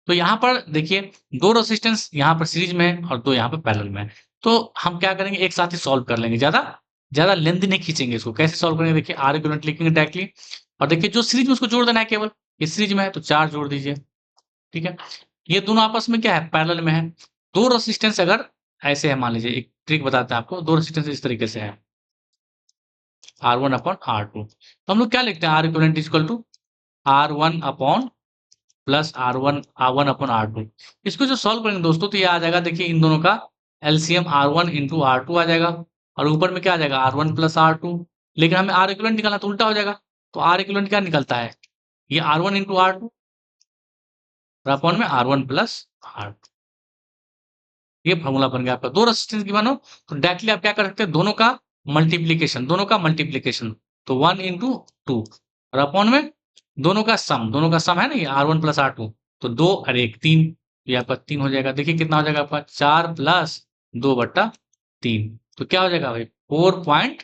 तो यहाँ पर देखिए 2 रेजिस्टेंस यहाँ पर सीरीज में है और 2 यहाँ पे पैरेलल में है। तो हम क्या करेंगे, एक साथ ही सॉल्व कर लेंगे, ज़्यादा लेंथी नहीं खींचेंगे इसको। कैसे सॉल्व करेंगे? देखिए आर इक्विवेलेंट लिखेंगे डायरेक्टली और देखिए जो सीरीज में उसको जोड़ देना है केवल, ये सीरीज में है तो 4 जोड़ दीजिए, ठीक है? ये दोनों आपस में क्या है? पैरेलल में है। 2 रेजिस्टेंस अगर ऐसे है, मान लीजिए एक ट्रिक बताते हैं आपको, 2 रेजिस्टेंस इस तरीके से है R1 अपॉन R2, तो हम लोग क्या लिखते हैं? R equivalent is equal to R1 upon plus R1 upon R2। इसको जो सॉल्व करेंगे दोस्तों तो ये आ जाएगा, देखिए इन दोनों का एलसीएम R1 इंटू R2 आ जाएगा और ऊपर में क्या आ जाएगा? R1 plus R2। लेकिन हमें आर इक्विवेलेंट निकालना तो उल्टा हो जाएगा, तो आर इक्विवेलेंट क्या निकलता है? ये R1 इंटू R2 और अपॉन में R1 प्लस R2। ये फॉर्मूला बन गया आपका। 2 रेजिस्टेंस गिवन हो तो डायरेक्टली आप क्या कर सकते हैं? दोनों का मल्टीप्लिकेशन, तो 1 इंटू 2 और अपॉन में दोनों का सम है ना, ये R1 प्लस R2, तो 2 और 1 3, ये आपका 3 हो जाएगा। देखिए कितना हो जाएगा आपका? 4 प्लस 2 बट्टा 3, तो क्या हो जाएगा भाई? 4 पॉइंट,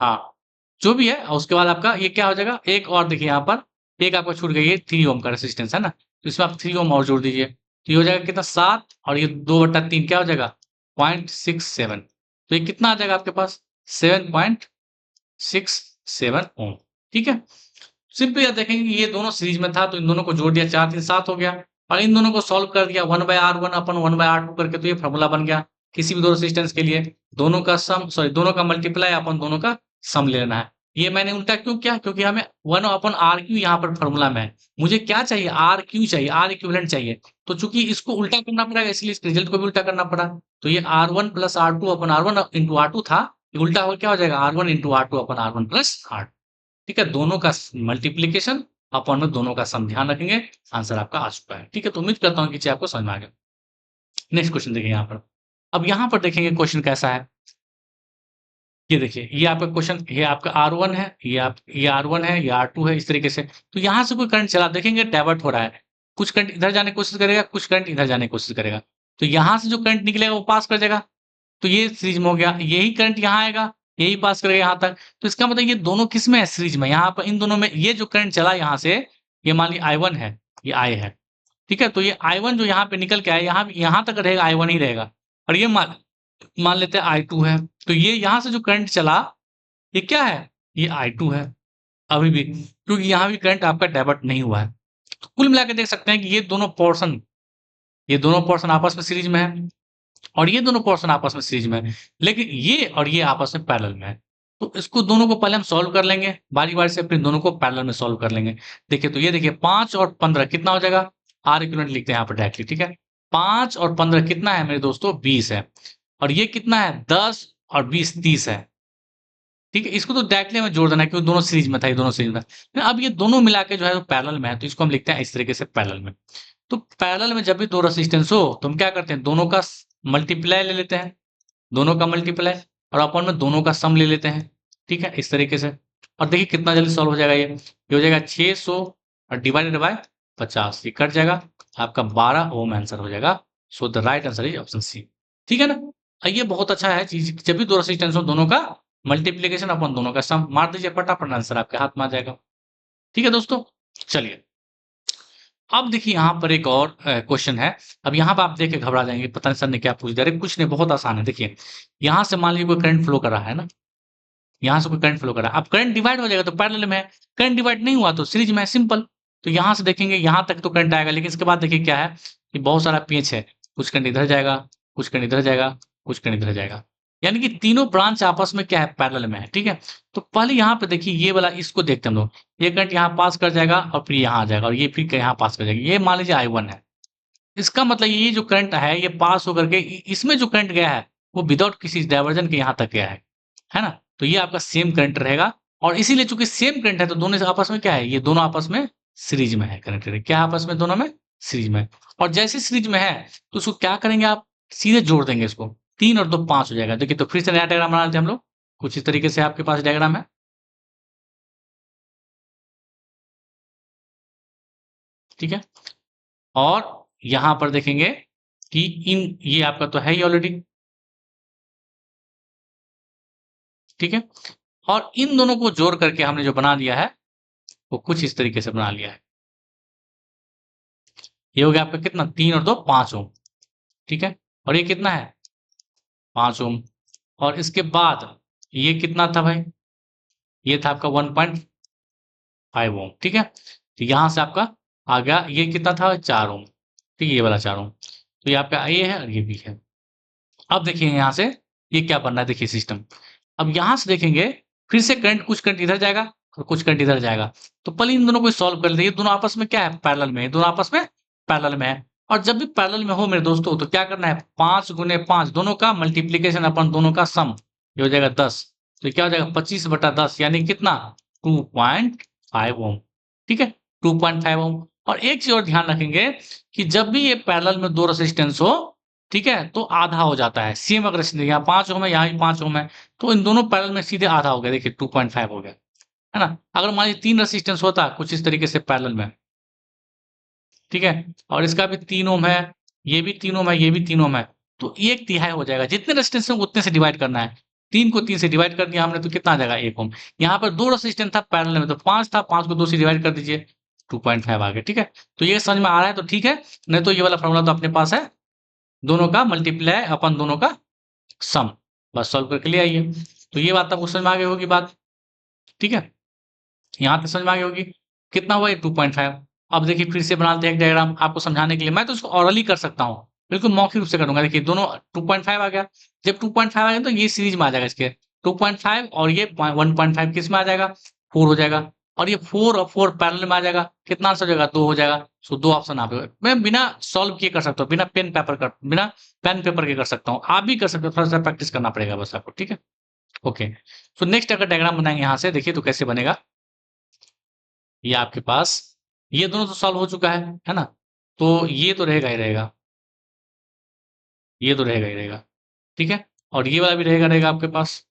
हाँ, जो भी है। और उसके बाद आपका ये क्या हो जाएगा? एक और देखिए यहाँ पर एक आपका छूट गई है, 3 ओम का रेजिस्टेंस है ना, तो इसमें आप 3 ओम और जोड़ दीजिए, तो ये हो जाएगा कितना? 7 और ये 2/3 क्या हो जाएगा? 0.67, तो ये कितना आ जाएगा आपके पास? 7.67 ओम, ठीक है? सिंपली आप देखेंगे कि ये दोनों सीरीज में था तो इन दोनों को जोड़ दिया, 4 3 7 हो गया और इन दोनों को सॉल्व कर दिया 1/R1 अपन 1/R2 करके, तो ये फॉर्मूला बन गया। किसी भी 2 रेजिस्टेंस के लिए दोनों का मल्टीप्लाई अपन दोनों का सम ले लेना है। ये मैंने उल्टा क्यों किया? क्योंकि हमें 1/RQ यहाँ पर फॉर्मूला में है। मुझे क्या चाहिए? RQ चाहिए, R इक्विवेलेंट चाहिए। तो चूंकि इसको उल्टा करना पड़ेगा इसलिए इस रिजल्ट को भी उल्टा करना पड़ा। तो ये R1 प्लस R2 अपन R1 इंटू R2 था, ये उल्टा हो क्या हो जाएगा? R1 इंटू R2 अपन R1 प्लस R2, ठीक है? दोनों का मल्टीप्लिकेशन अपॉन में दोनों का सम, ध्यान रखेंगे। आंसर आपका आ चुका है, ठीक है? तो उम्मीद करता हूँ कि चीज़ आपको समझ में आ गया। नेक्स्ट क्वेश्चन देखिए यहाँ पर। अब यहाँ पर देखेंगे क्वेश्चन कैसा है। ये देखिए ये आपका क्वेश्चन, ये आपका R1 है, ये R1 है, ये R2 है, इस तरीके से। तो यहाँ से कोई करंट चला, देखेंगे डाइवर्ट हो रहा है। कुछ करंट इधर जाने की कोशिश करेगा, कुछ करंट इधर जाने की कोशिश करेगा। तो यहाँ से जो करंट निकलेगा वो पास कर जाएगा। तो ये सीरीज में हो गया, यही करंट यहाँ आएगा, यही पास करेगा यहाँ तक। तो इसका मतलब ये दोनों किस में है? सीरीज में। यहाँ पर इन दोनों में ये जो करंट चला यहाँ से, ये मान ली I1 है, ये I है, ठीक है? तो ये I1 जो यहाँ पे निकल के आया, यहाँ तक रहेगा, I1 ही रहेगा। और ये मान मान लेते हैं I2 है, तो ये यहाँ से जो करंट चला, ये क्या है? ये I2 है अभी भी, क्योंकि यहाँ भी करंट आपका डाइवर्ट नहीं हुआ है। तो कुल मिला के देख सकते हैं कि ये दोनों पोर्शन आपस में सीरीज में है और ये दोनों पोर्शन आपस में सीरीज में है, लेकिन ये और ये आपस में पैरेलल में है। तो इसको दोनों को पहले हम सॉल्व कर लेंगे, बारी-बारी से फिर दोनों को पैरेलल में सॉल्व कर लेंगे। देखिए तो ये देखिए 5 और 15 कितना हो जाएगा? R इक्विवेलेंट लिखते हैं यहाँ पर डायरेक्टली, ठीक है? 5 और 15 कितना है मेरे दोस्तों? 20 है। और ये कितना है? 10 और 20 30 है, ठीक है? इसको तो डायरेक्टली हमें जोड़ देना है क्योंकि दोनों सीरीज में था, ये दोनों सीरीज में। फिर अब ये दोनों मिला के जो है वो पैरेलल में है, तो इसको हम लिखते हैं इस तरीके से पैरेलल में। तो पैरेलल में जब भी 2 रेजिस्टेंस हो तो हम क्या करते हैं? दोनों का मल्टीप्लाई ले लेते हैं, दोनों का मल्टीप्लाई और अपॉन में दोनों का सम ले लेते हैं, ठीक है? इस तरीके से। और देखिए कितना जल्दी सॉल्व हो जाएगा ये हो जाएगा 600 और डिवाइडेड बाय 50, ये कट जाएगा, आपका 12 ओम आंसर हो जाएगा। So the right answer is option C, ठीक है ना? ये बहुत अच्छा है चीज, जब भी 2 रेजिस्टेंस हो दोनों का मल्टीप्लिकेशन अपॉन दोनों का सम मार दीजिए, फटाफट आंसर आपके हाथ में आ जाएगा, ठीक है दोस्तों? चलिए अब देखिए यहाँ पर एक और क्वेश्चन है। अब यहाँ पर आप देख के घबरा जाएंगे, पता नहीं सर ने क्या पूछ दिया। अरे कुछ नहीं, बहुत आसान है। देखिए यहाँ से मान लीजिए कोई करंट फ्लो कर रहा है ना, यहाँ से कोई करंट फ्लो कर रहा है। अब करंट डिवाइड हो जाएगा तो पैरेलल में है, करंट डिवाइड नहीं हुआ तो सीरीज में है, सिंपल। तो यहाँ से देखेंगे यहाँ तक तो करंट आएगा, लेकिन इसके बाद देखिए क्या है कि बहुत सारा पेच है, कुछ करंट इधर जाएगा, कुछ करंट इधर जाएगा, कुछ करंट इधर जाएगा, यानी कि तीनों ब्रांच आपस में क्या है? पैरेलल में है, ठीक है? तो पहले यहाँ पे देखिए ये वाला, इसको देखते हैं हम लोग। ये करंट यहाँ पास कर जाएगा और फिर यहाँ आ जाएगा और ये फिर यहाँ पास कर जाएगा। ये मान लीजिए I1 है, इसका मतलब ये जो करंट है ये पास होकर के इसमें जो करंट गया है वो विदाउट किसी डाइवर्जन के यहाँ तक गया है ना? तो ये आपका सेम करंट रहेगा और इसीलिए चूंकि सेम करंट है तो दोनों से आपस में क्या है? ये दोनों आपस में सीरीज में है कनेक्टेड है। क्या आपस में दोनों में सीरीज में है। और जैसे सीरीज में है तो उसको क्या करेंगे आप सीधे जोड़ देंगे इसको 3 और 2 5 हो जाएगा। देखिए तो फिर से नया डायग्राम बना लेते हैं हम लोग। कुछ इस तरीके से आपके पास डायग्राम है, ठीक है। और यहां पर देखेंगे कि इन ये आपका तो है ही ऑलरेडी, ठीक है। और इन दोनों को जोड़ करके हमने जो बना दिया है वो कुछ इस तरीके से बना लिया है। ये हो गया आपका कितना 3 और 2 5 ओम, ठीक है। और ये कितना है 5 ओम। और इसके बाद ये कितना था भाई, ये था आपका 1.5 ओम, ठीक है। तो यहां से आपका आ गया ये कितना था 4 ओम, ठीक है, ये वाला 4 ओम। तो ये आपका ये है और ये भी है। अब देखिए यहाँ से ये क्या बन रहा है, देखिए सिस्टम। अब यहाँ से देखेंगे फिर से करंट, कुछ करंट इधर जाएगा और कुछ करंट इधर जाएगा। तो पहले इन दोनों को सॉल्व कर लेते हैं। ये दोनों आपस में क्या है पैरेलल में है, दोनों आपस में पैरेलल में है। और जब भी पैरेलल में हो मेरे दोस्तों तो क्या करना है 5 गुने 5 दोनों का मल्टीप्लीकेशन अपन दोनों का सम, ये हो जाएगा 10। तो क्या हो जाएगा 25/10 यानी कितना 2.5 ओम, ठीक है 2.5 ओम। और एक चीज और ध्यान रखेंगे कि जब भी ये पैरेलल में दो रेसिस्टेंस हो, ठीक है, तो आधा हो जाता है। सेम अगर यहाँ 5 ओम है यहाँ भी 5 ओम है तो इन दोनों पैरेलल में सीधे आधा हो गया, देखिए 2.5 हो गया, है ना। अगर मान लीजिए 3 रेसिस्टेंस होता कुछ इस तरीके से पैरेलल में, ठीक है, और इसका भी 3 ओम है, ये भी 3 ओम है, ये भी 3 ओम है, तो 1/3 हो जाएगा। जितने रेसिस्टेंस है उतने से डिवाइड करना है। 3 को 3 से डिवाइड कर दिया हमने तो कितना आ जाएगा 1 ओम। यहाँ पर 2 रेसिस्टेंस था पैरेलल में तो 5 था, 5 को 2 से डिवाइड कर दीजिए 2.5 आ गया, ठीक है। तो ये समझ में आ रहा है तो ठीक है, नहीं तो ये वाला फॉर्मूला तो अपने पास है, दोनों का मल्टीप्लाई अपन दोनों का सम, बस सॉल्व करके ले आइए। तो ये बात आपको समझ में आ गई होगी बात, ठीक है। यहाँ तक समझ में आ गई होगी। कितना हुआ ये 2.5। अब देखिए फिर से बनाते हैं एक डायग्राम आपको समझाने के लिए। मैं तो इसको ऑरली कर सकता हूँ, बिल्कुल मौखिक रूप से करूंगा। देखिए दोनों 2.5 आ गया, जब 2.5 आ गया तो ये सीरीज में आ जाएगा इसके 2.5 और ये 1.5 किस में आ जाएगा 4 हो जाएगा। और ये 4 और 4 पैरेलल में आ जाएगा, कितना आंसर हो जाएगा 2 हो जाएगा। सो 2 ऑप्शन आप मैं बिना सॉल्व किए कर सकता हूँ, बिना पेन पेपर के कर सकता हूँ, आप भी कर सकते हो। थोड़ा सा प्रैक्टिस करना पड़ेगा बस आपको, ठीक है। ओके, सो नेक्स्ट अगर डायग्राम बनाएंगे यहाँ से देखिए तो कैसे बनेगा। ये आपके पास ये दोनों तो सॉल्व हो चुका है ना। तो ये तो रहेगा ही रहेगा, ये तो रहेगा ही रहेगा, ठीक है। और ये वाला भी रहेगा रहेगा आपके पास।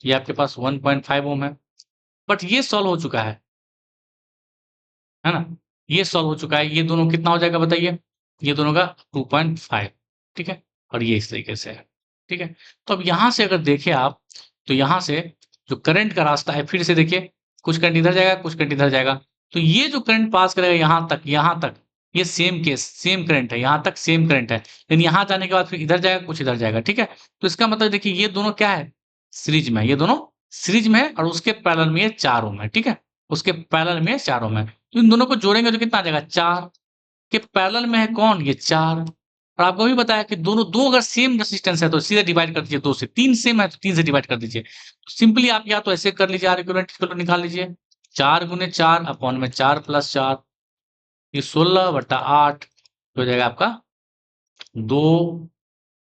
ये आपके पास 1.5 ओम है, बट ये सॉल्व हो चुका है ना। ये सॉल्व हो चुका है, ये दोनों कितना हो जाएगा बताइए, ये दोनों का 2.5, ठीक है। और ये इस तरीके से है, ठीक है। तो अब यहाँ से अगर देखें आप तो यहाँ से जो करंट का रास्ता है फिर से देखिए, कुछ करंट इधर जाएगा कुछ करंट इधर जाएगा। तो ये जो करंट पास करेगा यहाँ तक ये सेम केस सेम करंट है, यहाँ तक सेम करंट है। लेकिन यहाँ जाने के बाद फिर इधर जाएगा कुछ इधर जाएगा, ठीक है। तो इसका मतलब देखिए ये दोनों क्या है सीरीज में, ये दोनों सीरीज में है और उसके पैरेलल में ये 4 ओम है, ठीक है। उसके पैरेलल में 4 ओम है, तो इन दोनों को जोड़ेंगे तो कितना आ जाएगा 4। के पैरेलल में है कौन ये 4। और आपको भी बताया कि दोनों दो अगर सेम रेजिस्टेंस है तो सीधे डिवाइड कर दीजिए 2 से, 3 सेम है तो 3 से डिवाइड कर दीजिए। तो सिंपली आप या तो ऐसे कर लीजिए, आर इक्विवेलेंट इसको निकाल लीजिए 4 गुने 4 अपॉन में 4 प्लस 4, ये 16/8 हो जाएगा आपका 2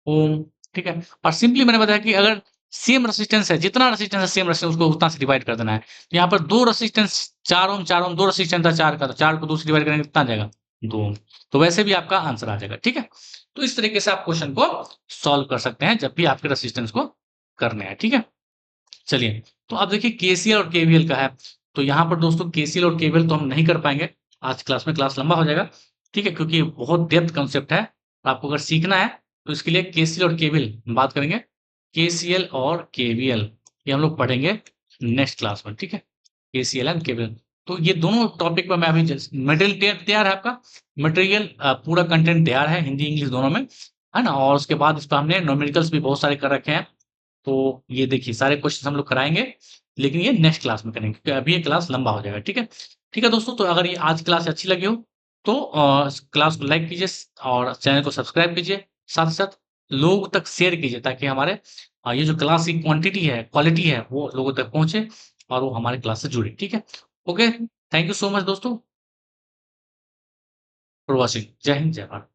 ओम, ठीक है। और सिंपली मैंने बताया कि अगर सेम रेजिस्टेंस है, जितना रेजिस्टेंस है सेम रेजिस्टेंस उसको उतना से डिवाइड कर देना है। तो यहाँ पर 2 रेजिस्टेंस 4 ओम 4 ओम 2 रेजिस्टेंस था 4 का, तो 4 को 2 से डिवाइड करेंगे कितना आ जाएगा 2 ओम। तो वैसे भी आपका आंसर आ जाएगा, ठीक है। तो इस तरीके से आप क्वेश्चन को सॉल्व कर सकते हैं जब भी आपके रेजिस्टेंस को करने हैं, ठीक है। चलिए, तो अब देखिए केसीएल और केवीएल का है। तो यहाँ पर दोस्तों केसीएल और केवीएल तो हम नहीं कर पाएंगे आज क्लास में, क्लास लंबा हो जाएगा, ठीक है, क्योंकि बहुत डेप्थ कंसेप्ट है। आपको अगर सीखना है तो इसके लिए केसीएल और केवीएल बात करेंगे। केसीएल और केवीएल ये हम लोग पढ़ेंगे नेक्स्ट क्लास में, ठीक है। केसीएल एंड केवीएल, तो ये दोनों टॉपिक पर मैं अभी मटेरियल तैयार है आपका, मटेरियल पूरा कंटेंट तैयार है हिंदी इंग्लिश दोनों में, है ना। और उसके बाद इस पर हमने न्यूमेरिकल्स भी बहुत सारे कर रखे हैं। तो ये देखिए सारे क्वेश्चन हम लोग कराएंगे, लेकिन ये नेक्स्ट क्लास में करेंगे क्योंकि अभी ये क्लास लंबा हो जाएगा, ठीक है। ठीक है दोस्तों, तो अगर ये आज क्लास अच्छी लगी हो तो क्लास को लाइक कीजिए और चैनल को सब्सक्राइब कीजिए, साथ ही साथ लोगों तक शेयर कीजिए ताकि हमारे ये जो क्लास की क्वांटिटी है क्वालिटी है वो लोगों तक पहुंचे और वो हमारे क्लास से जुड़े, ठीक है। Okay, thank you so much दोस्तों फॉर वॉचिंग। जय हिंद जय भारत।